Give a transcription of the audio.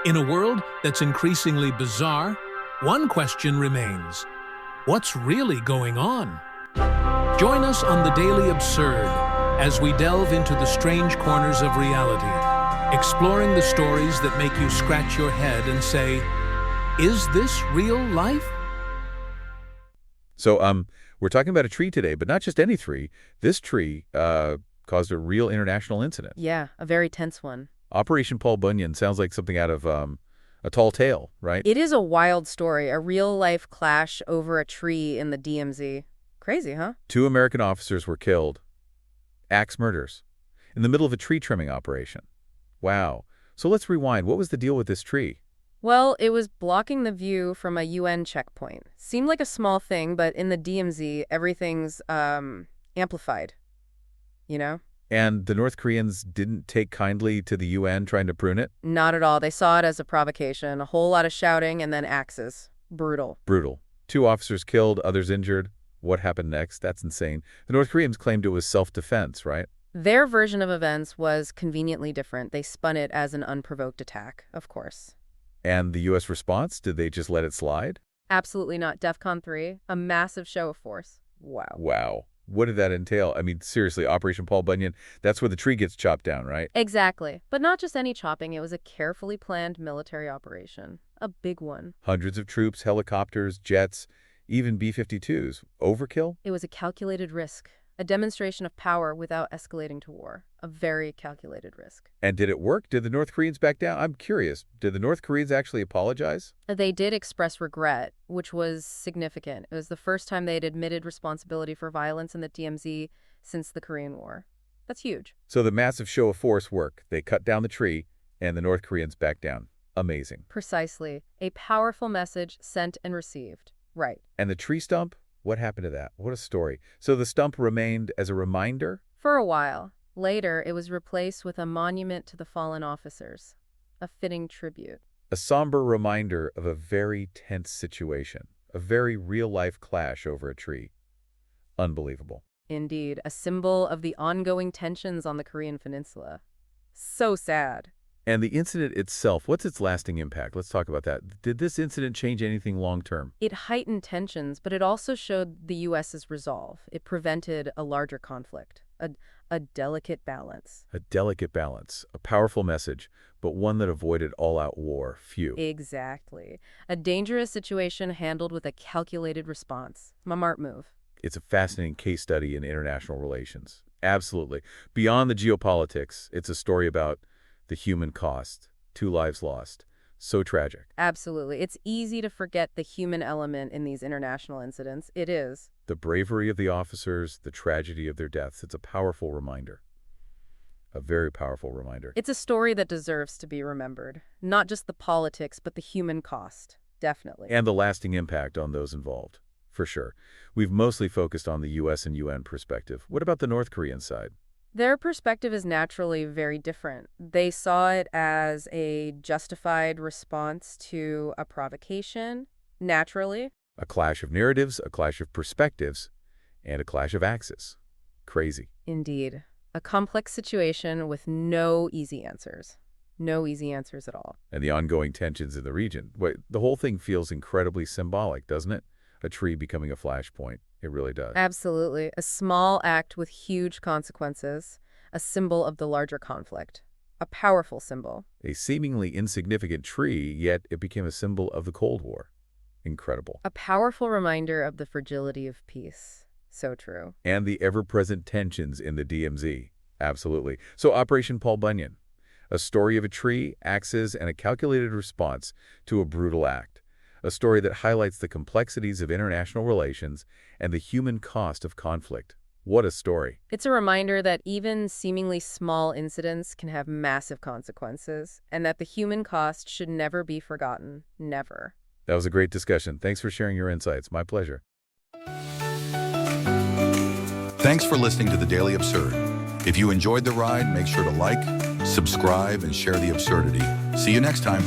In a world that's increasingly bizarre, one question remains. What's really going on? Join us on The Daily Absurd as we delve into the strange corners of reality, exploring the stories that make you scratch your head and say, is this real life? So, we're talking about a tree today, but not just any tree. This tree caused a real international incident. Yeah, a very tense one. Operation Paul Bunyan sounds like something out of A Tall Tale, right? It is a wild story, a real-life clash over a tree in the DMZ. Crazy, huh? 2 American officers were killed. Axe murders. In the middle of a tree trimming operation. Wow. So let's rewind. What was the deal with this tree? Well, it was blocking the view from a UN checkpoint. Seemed like a small thing, but in the DMZ, everything's amplified, you know? And the North Koreans didn't take kindly to the UN trying to prune it? Not at all. They saw it as a provocation. A whole lot of shouting and then axes. Brutal. Brutal. 2 officers killed, others injured. What happened next? That's insane. The North Koreans claimed it was self-defense, right? Their version of events was conveniently different. They spun it as an unprovoked attack, of course. And the U.S. response? Did they just let it slide? Absolutely not. DEFCON 3, a massive show of force. Wow. Wow. What did that entail? I mean, seriously, Operation Paul Bunyan, that's where the tree gets chopped down, right? Exactly. But not just any chopping. It was a carefully planned military operation. A big one. Hundreds of troops, helicopters, jets, even B-52s. Overkill? It was a calculated risk. A demonstration of power without escalating to war. A very calculated risk. And did it work? Did the North Koreans back down? I'm curious. Did the North Koreans actually apologize? They did express regret, which was significant. It was the first time they had admitted responsibility for violence in the DMZ since the Korean War. That's huge. So the massive show of force worked. They cut down the tree, and the North Koreans backed down. Amazing. Precisely. A powerful message sent and received. Right. And the tree stump? What happened to that? What a story. So the stump remained as a reminder? For a while. Later, it was replaced with a monument to the fallen officers. A fitting tribute. A somber reminder of a very tense situation. A very real-life clash over a tree. Unbelievable. Indeed, a symbol of the ongoing tensions on the Korean Peninsula. So sad. And the incident itself, what's its lasting impact? Let's talk about that. Did this incident change anything long-term? It heightened tensions, but it also showed the U.S.'s resolve. It prevented a larger conflict. A delicate balance. A delicate balance. A powerful message, but one that avoided all-out war. Phew. Exactly. A dangerous situation handled with a calculated response. A smart move. It's a fascinating case study in international relations. Absolutely. Beyond the geopolitics, it's a story about the human cost. 2 lives lost. So tragic. Absolutely. It's easy to forget the human element in these international incidents. It is. The bravery of the officers, the tragedy of their deaths. It's a powerful reminder. A very powerful reminder. It's a story that deserves to be remembered. Not just the politics, but the human cost. Definitely. And the lasting impact on those involved. For sure. We've mostly focused on the U.S. and UN perspective. What about the North Korean side? Their perspective is naturally very different. They saw it as a justified response to a provocation, naturally. A clash of narratives, a clash of perspectives, and a clash of axes. Crazy. Indeed. A complex situation with no easy answers. No easy answers at all. And the ongoing tensions in the region. The whole thing feels incredibly symbolic, doesn't it? A tree becoming a flashpoint. It really does. Absolutely. A small act with huge consequences. A symbol of the larger conflict. A powerful symbol. A seemingly insignificant tree, yet it became a symbol of the Cold War. Incredible. A powerful reminder of the fragility of peace. So true. And the ever-present tensions in the DMZ. Absolutely. So Operation Paul Bunyan. A story of a tree, axes, and a calculated response to a brutal act. A story that highlights the complexities of international relations and the human cost of conflict. What a story. It's a reminder that even seemingly small incidents can have massive consequences, and that the human cost should never be forgotten. Never. That was a great discussion. Thanks for sharing your insights. My pleasure. Thanks for listening to The Daily Absurd. If you enjoyed the ride, make sure to like, subscribe, and share the absurdity. See you next time.